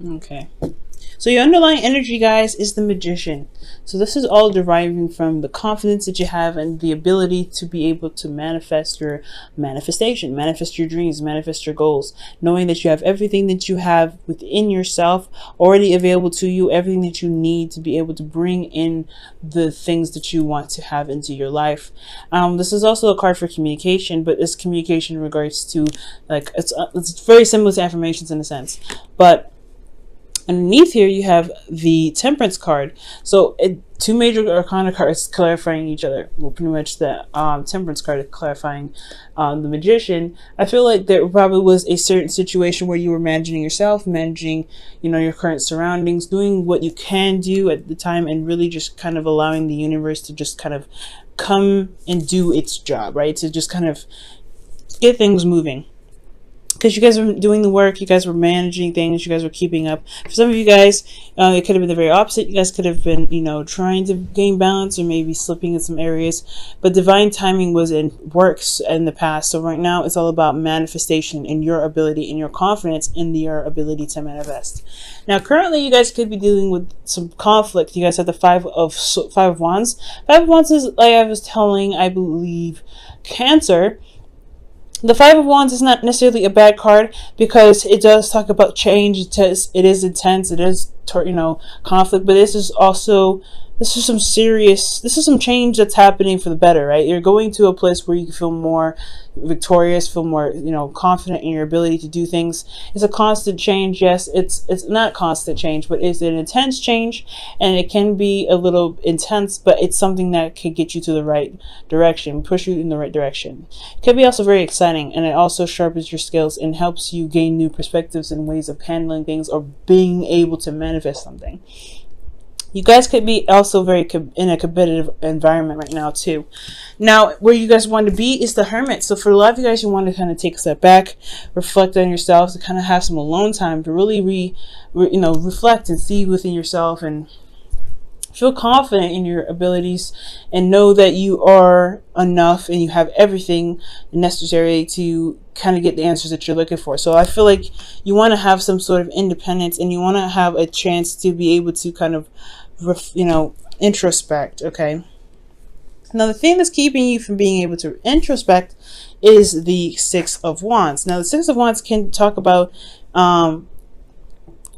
Okay. So your underlying energy, guys, is the Magician. So this is all deriving from the confidence that you have and the ability to be able to manifest your manifestation, manifest your dreams, manifest your goals, knowing that you have everything that you have within yourself already available to you, everything that you need to be able to bring in the things that you want to have into your life. This is also a card for communication, but it's communication in regards to, like, it's very similar to affirmations in a sense, but underneath here you have the Temperance card. So two major arcana cards clarifying each other. Well, pretty much the Temperance card is clarifying the Magician. I feel like there probably was a certain situation where you were managing yourself, managing, your current surroundings, doing what you can do at the time, and really just kind of allowing the universe to just kind of come and do its job, right? To just kind of get things moving. Because you guys were doing the work, you guys were managing things, you guys were keeping up. For some of you guys, it could have been the very opposite. You guys could have been, trying to gain balance or maybe slipping in some areas. But divine timing was in works in the past. So right now, it's all about manifestation and your ability and your confidence in your ability to manifest. Now, currently, you guys could be dealing with some conflict. You guys have the Five of Wands. Five of Wands is, like I was telling, I believe, Cancer. The Five of Wands is not necessarily a bad card because it does talk about change. It is intense. It is, conflict. But this is some change that's happening for the better, right? You're going to a place where you feel more victorious, feel more, confident in your ability to do things. It's a constant change. Yes, it's not constant change, but it's an intense change, and it can be a little intense, but it's something that can get you to the right direction, push you in the right direction. It can be also very exciting, and it also sharpens your skills and helps you gain new perspectives and ways of handling things or being able to manifest something. You guys could be also very in a competitive environment right now too. Now, where you guys want to be is the Hermit. So for a lot of you guys, you want to kind of take a step back, reflect on yourself, to kind of have some alone time to really reflect and see within yourself and feel confident in your abilities and know that you are enough and you have everything necessary to kind of get the answers that you're looking for. So I feel like you want to have some sort of independence and you want to have a chance to be able to kind of, introspect. Okay. Now, the thing that's keeping you from being able to introspect is the Six of Wands. Now, the Six of Wands can talk about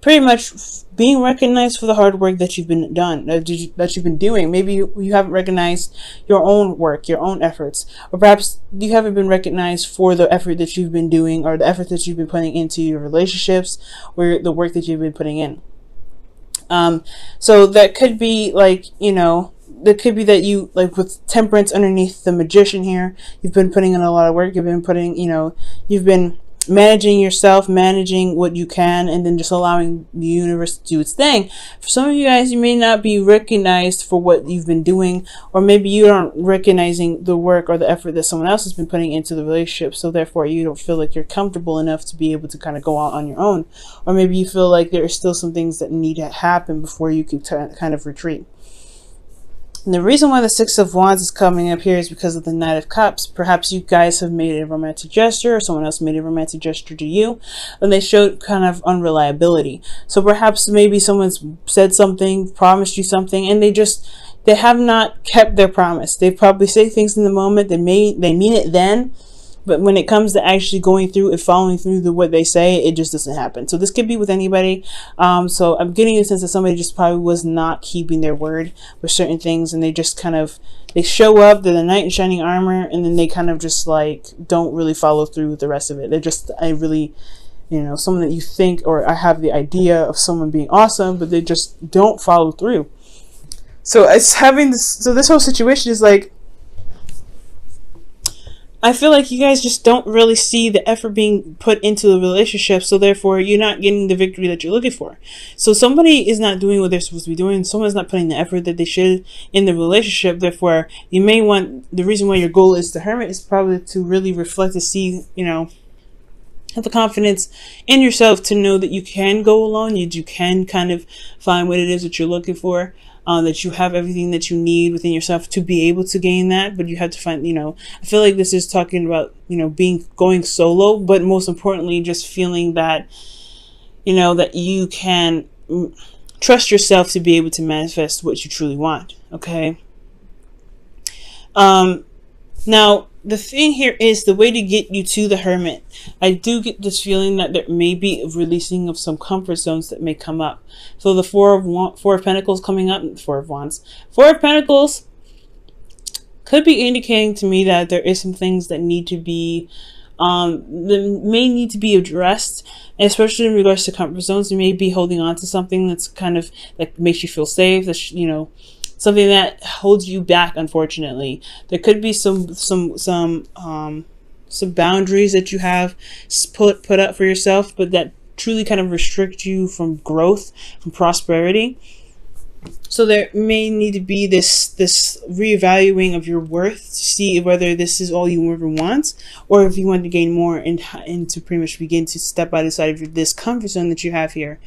pretty much being recognized for the hard work that you've been doing. Maybe you haven't recognized your own work, your own efforts, or perhaps you haven't been recognized for the effort that you've been doing or the effort that you've been putting into your relationships or the work that you've been putting in. So that could be like, that could be that you, like with Temperance underneath the Magician here, you've been putting in a lot of work. You've been putting, you've been managing yourself, managing what you can, and then just allowing the universe to do its thing. For some of you guys, you may not be recognized for what you've been doing, or maybe you aren't recognizing the work or the effort that someone else has been putting into the relationship, so therefore you don't feel like you're comfortable enough to be able to kind of go out on your own, or maybe you feel like there are still some things that need to happen before you can kind of retreat. And the reason why the Six of Wands is coming up here is because of the Knight of Cups. Perhaps you guys have made a romantic gesture or someone else made a romantic gesture to you and they showed kind of unreliability. So perhaps maybe someone's said something, promised you something, and they have not kept their promise. They probably say things in the moment, they mean it then, but when it comes to actually going through and following through what they say, it just doesn't happen. So this could be with anybody. So I'm getting a sense that somebody just probably was not keeping their word with certain things, and they just kind of, they show up, they're the knight in shining armor, and then they kind of just like don't really follow through with the rest of it. They're just, someone that you think, or I have the idea of someone being awesome, but they just don't follow through. So it's having this, so this whole situation is like, I feel like you guys just don't really see the effort being put into the relationship, so therefore you're not getting the victory that you're looking for. So somebody is not doing what they're supposed to be doing. Someone's not putting the effort that they should in the relationship. Therefore, you may want, the reason why your goal is the Hermit is probably to really reflect and see, have the confidence in yourself to know that you can go alone. You can kind of find what it is that you're looking for. That you have everything that you need within yourself to be able to gain that, but you have to find, I feel like this is talking about, going solo, but most importantly, just feeling that you know, that you can trust yourself to be able to manifest what you truly want. Okay. Now, the thing here is the way to get you to the Hermit. I do get this feeling that there may be a releasing of some comfort zones that may come up. So the Four of Pentacles coming up, Four of Wands. Four of Pentacles could be indicating to me that there is some things that need to be, that may need to be addressed, especially in regards to comfort zones. You may be holding on to something that's kind of like makes you feel safe, that's, you know, something that holds you back. Unfortunately, there could be some boundaries that you have put up for yourself, but that truly kind of restrict you from growth, from prosperity. So there may need to be this reevaluating of your worth to see whether this is all you ever want, or if you want to gain more and to pretty much begin to step outside of this comfort zone that you have here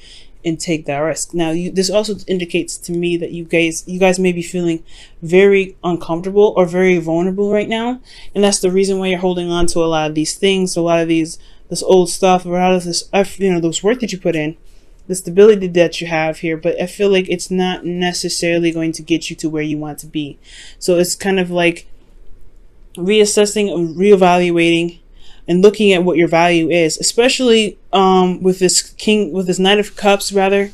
and take that risk. Now, this also indicates to me that you guys may be feeling very uncomfortable or very vulnerable right now, and that's the reason why you're holding on to a lot of these things, a lot of this old stuff, a lot of this, you know, those work that you put in, the stability that you have here. But I feel like it's not necessarily going to get you to where you want to be. So it's kind of like reassessing and reevaluating and looking at what your value is, especially with this Knight of Cups, rather,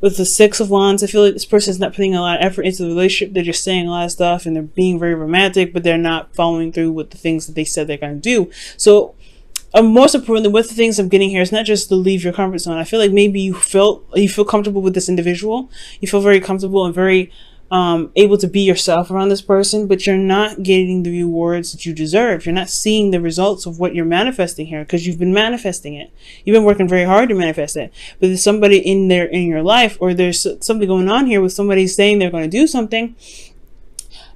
with the Six of Wands. I feel like this person is not putting a lot of effort into the relationship. They're just saying a lot of stuff and they're being very romantic, but they're not following through with the things that they said they're going to do. So most importantly, with the things I'm getting here, it's not just to leave your comfort zone. I feel like maybe you feel comfortable with this individual. You feel very comfortable and very able to be yourself around this person, but you're not getting the rewards that you deserve. You're not seeing the results of what you're manifesting here, because you've been manifesting it. You've been working very hard to manifest it. But there's somebody in your life, or there's something going on here with somebody saying they're going to do something,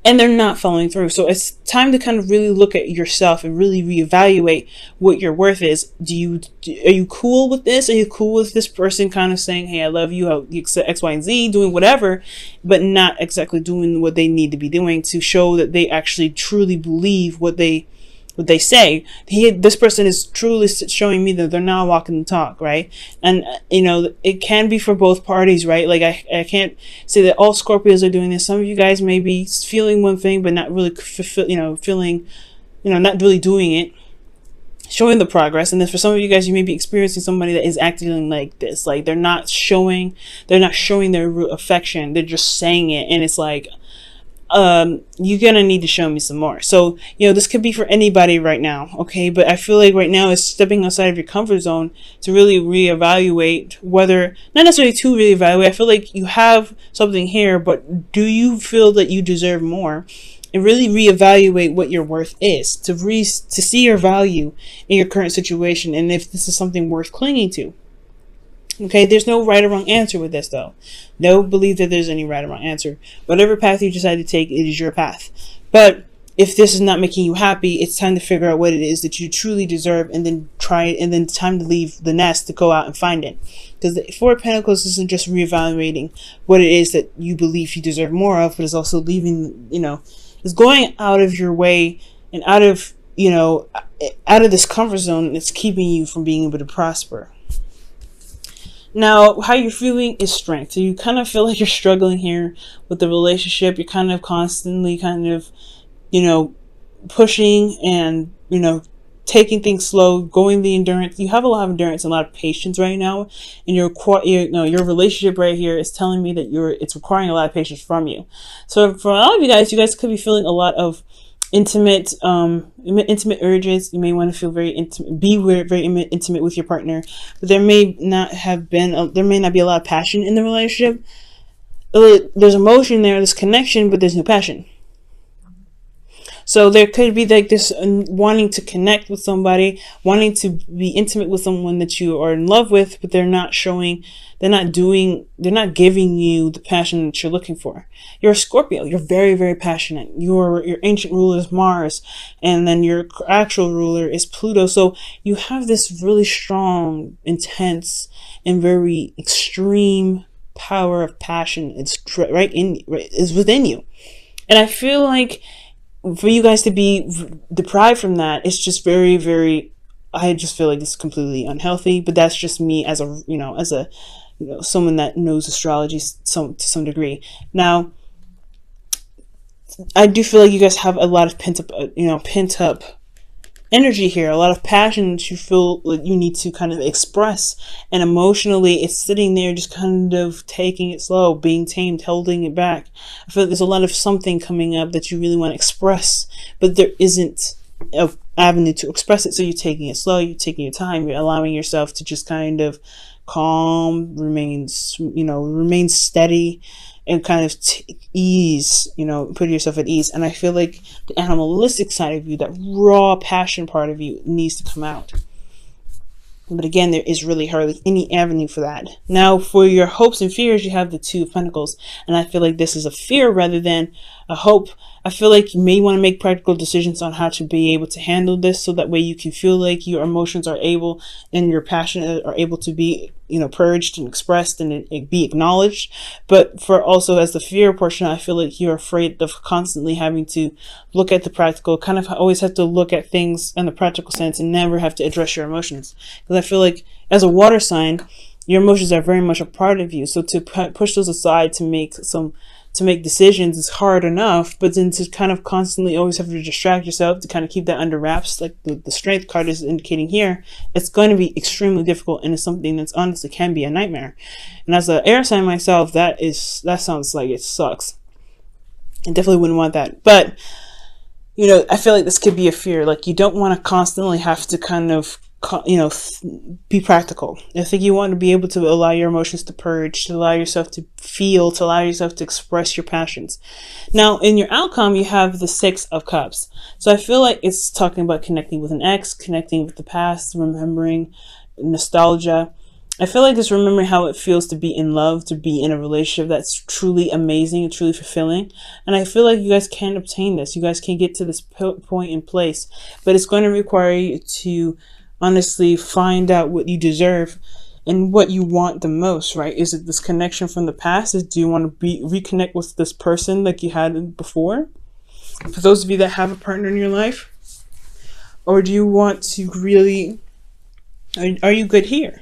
and they're not following through. So it's time to kind of really look at yourself and really reevaluate what your worth is. Are you cool with this? Are you cool with this person kind of saying, hey, I love you, X, Y, and Z, doing whatever, but not exactly doing what they need to be doing to show that they actually truly believe what they say. This person is truly showing me that they're not walking the talk, right? And you know, it can be for both parties, right? Like I can't say that all Scorpios are doing this. Some of you guys may be feeling one thing but not really not really doing it, showing the progress. And then for some of you guys, you may be experiencing somebody that is acting like this, like they're not showing their affection, they're just saying it, and it's like, you're gonna need to show me some more. So, you know, this could be for anybody right now, okay? But I feel like right now is stepping outside of your comfort zone to really reevaluate whether, not necessarily to reevaluate, I feel like you have something here, but do you feel that you deserve more? And really reevaluate what your worth is, to see your value in your current situation, and if this is something worth clinging to. Okay, there's no right or wrong answer with this, though. Don't believe that there's any right or wrong answer. Whatever path you decide to take, it is your path. But if this is not making you happy, it's time to figure out what it is that you truly deserve, and then try it, and then it's time to leave the nest to go out and find it. Because the Four of Pentacles isn't just reevaluating what it is that you believe you deserve more of, but it's also leaving, it's going out of your way and out of this comfort zone that's keeping you from being able to prosper. Now, how you're feeling is strength. So you kind of feel like you're struggling here with the relationship. You're kind of constantly pushing and, taking things slow, going the endurance. You have a lot of endurance and a lot of patience right now. And your relationship right here is telling me that it's requiring a lot of patience from you. So for a lot of you guys could be feeling a lot of intimate urges. You may want to feel very intimate, very intimate with your partner, but there may not be a lot of passion in the relationship. There's emotion there, there's connection, but there's no passion. So there could be like this wanting to connect with somebody, wanting to be intimate with someone that you are in love with, but they're not giving you the passion that you're looking for. You're a Scorpio. You're very, very passionate. Your ancient ruler is Mars, and then your actual ruler is Pluto. So you have this really strong, intense, and very extreme power of passion. It's is within you. And I feel like for you guys to be deprived from that, it's just very, very I just feel like it's completely unhealthy, but that's just me as a, someone that knows astrology to some degree. Now, I do feel like you guys have a lot of pent up energy here, a lot of passion that you feel like you need to kind of express, and emotionally it's sitting there just kind of taking it slow, being tamed, holding it back. I feel like there's a lot of something coming up that you really want to express, but there isn't an avenue to express it, so you're taking it slow, you're taking your time, you're allowing yourself to just kind of calm, remain steady, and kind of ease, put yourself at ease. And I feel like the animalistic side of you, that raw passion part of you, needs to come out. But again, there is really hardly any avenue for that. Now, for your hopes and fears, you have the Two of Pentacles. And I feel like this is a fear rather than a hope. I feel like you may want to make practical decisions on how to be able to handle this, so that way you can feel like your emotions are able, and your passion are able to be, purged and expressed and it be acknowledged. But for also as the fear portion, I feel like you're afraid of constantly having to look at the practical, kind of always have to look at things in the practical sense and never have to address your emotions. Because I feel like as a water sign, your emotions are very much a part of you. So to push those aside to make decisions is hard enough, but then to kind of constantly always have to distract yourself to kind of keep that under wraps, like the Strength card is indicating here, it's going to be extremely difficult, and it's something that's honestly can be a nightmare. And as an air sign myself, that sounds like it sucks. I definitely wouldn't want that. But I feel like this could be a fear. Like, you don't want to constantly have to kind of be practical. I think you want to be able to allow your emotions to purge, to allow yourself to feel, to allow yourself to express your passions. Now, in your outcome, you have the Six of Cups. So I feel like it's talking about connecting with an ex, connecting with the past, remembering nostalgia. I feel like it's remembering how it feels to be in love, to be in a relationship that's truly amazing and truly fulfilling. And I feel like you guys can obtain this. You guys can get to this point in place, but it's going to require you to honestly find out what you deserve and what you want the most, right? Is it this connection from the past? Do you want to reconnect with this person like you had before? For those of you that have a partner in your life, or do you want to really, are you good here?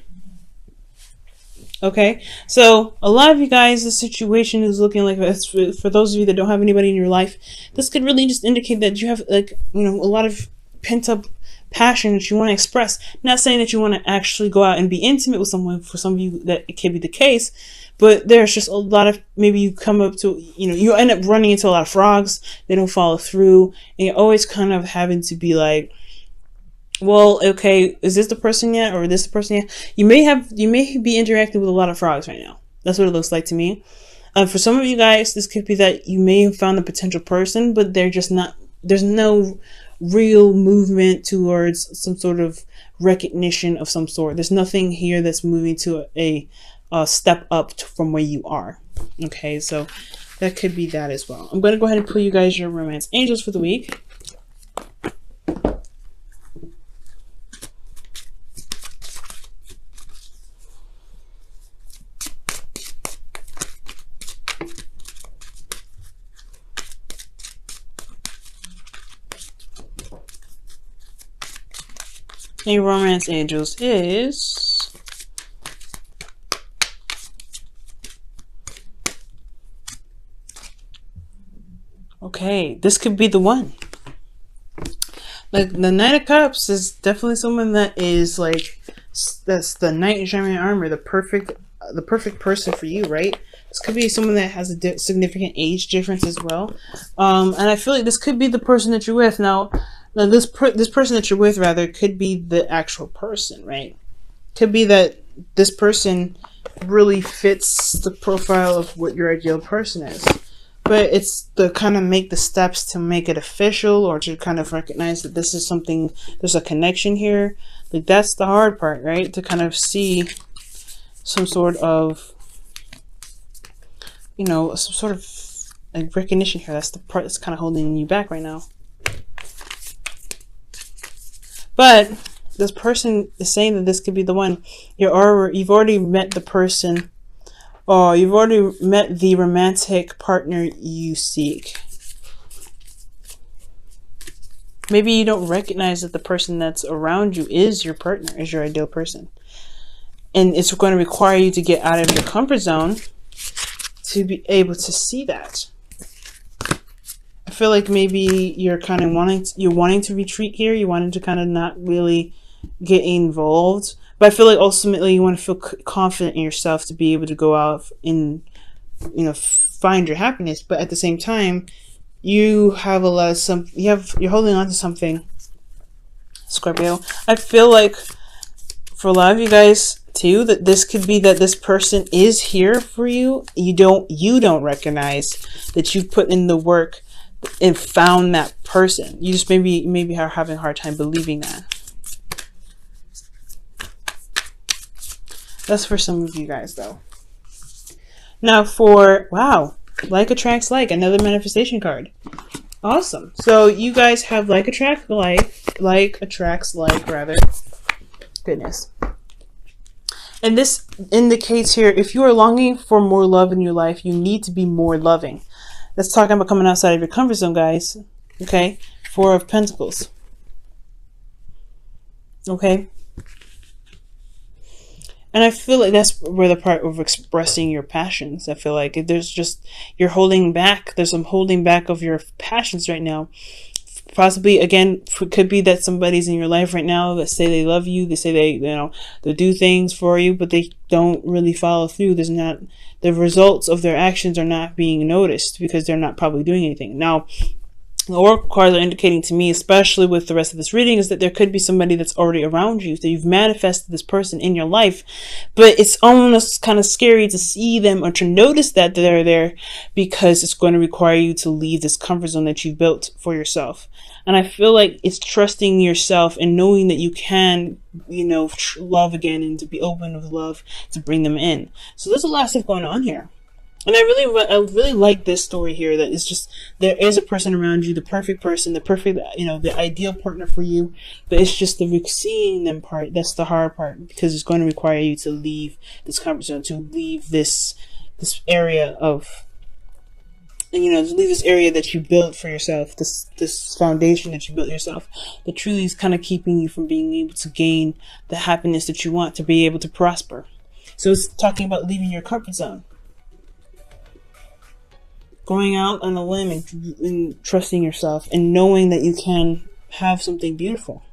Okay, so a lot of you guys, the situation is looking like this. For those of you that don't have anybody in your life, this could really just indicate that you have a lot of pent up passion that you want to express. Not saying that you want to actually go out and be intimate with someone. For some of you that it can be the case, but there's just a lot of, maybe you come up to, you end up running into a lot of frogs. They don't follow through, and you're always kind of having to be like, well, okay, is this the person yet, or is this the person yet? You may be interacting with a lot of frogs right now. That's what it looks like to me. For some of you guys, this could be that you may have found a potential person, but they're just not, there's no real movement towards some sort of recognition of some sort. There's nothing here that's moving to a step up from where you are. Okay, so that could be that as well. I'm going to go ahead and pull you guys your romance angels for the week. A romance angels is okay. This could be the one. Like, the Knight of Cups is definitely someone that is like, that's the knight in shining armor, the perfect person for you, right? This could be someone that has a significant age difference as well, and I feel like this could be the person that you're with now. Now, this person that you're with, rather, could be the actual person, right? Could be that this person really fits the profile of what your ideal person is. But it's to kind of make the steps to make it official, or to kind of recognize that this is something, there's a connection here. Like, that's the hard part, right? To kind of see some sort of, some sort of like recognition here. That's the part that's kind of holding you back right now. But this person is saying that this could be the one. You've already met the person, or you've already met the romantic partner you seek. Maybe you don't recognize that the person that's around you is your partner, is your ideal person. And it's going to require you to get out of your comfort zone to be able to see that. I feel like maybe you're kind of wanting to retreat here. You wanting to kind of not really get involved. But I feel like ultimately you want to feel confident in yourself to be able to go out and, you know, find your happiness. But at the same time, you have a lot of you're holding on to something, Scorpio. I feel like for a lot of you guys too, that this could be that this person is here for you. You don't recognize that you put in the work and found that person. You just maybe are having a hard time believing that. That's for some of you guys though. Now for, wow, like attracts like, another manifestation card. Awesome. So you guys have like attracts like rather. Goodness. And this indicates here, if you are longing for more love in your life, you need to be more loving. That's talking about coming outside of your comfort zone, guys. Okay? 4 of Pentacles. Okay? And I feel like that's where the part of expressing your passions. I feel like you're holding back. There's some holding back of your passions right now. Possibly, again, it could be that somebody's in your life right now that say they love you. They say they do things for you, but they don't really follow through. The results of their actions are not being noticed because they're not probably doing anything. Now, the oracle cards are indicating to me, especially with the rest of this reading, is that there could be somebody that's already around you. So you've manifested this person in your life, but it's almost kind of scary to see them or to notice that they're there, because it's going to require you to leave this comfort zone that you've built for yourself. And I feel like it's trusting yourself and knowing that you can, love again and to be open with love to bring them in. So there's a lot of stuff going on here. And I really like this story here, that it's just, there is a person around you, the perfect person, the perfect, the ideal partner for you, but it's just the seeing them part, that's the hard part, because it's going to require you to leave this comfort zone, to leave this area of, to leave this area that you built for yourself, this foundation that you built yourself, that truly is kind of keeping you from being able to gain the happiness that you want, to be able to prosper. So it's talking about leaving your comfort zone. Going out on a limb and trusting yourself and knowing that you can have something beautiful.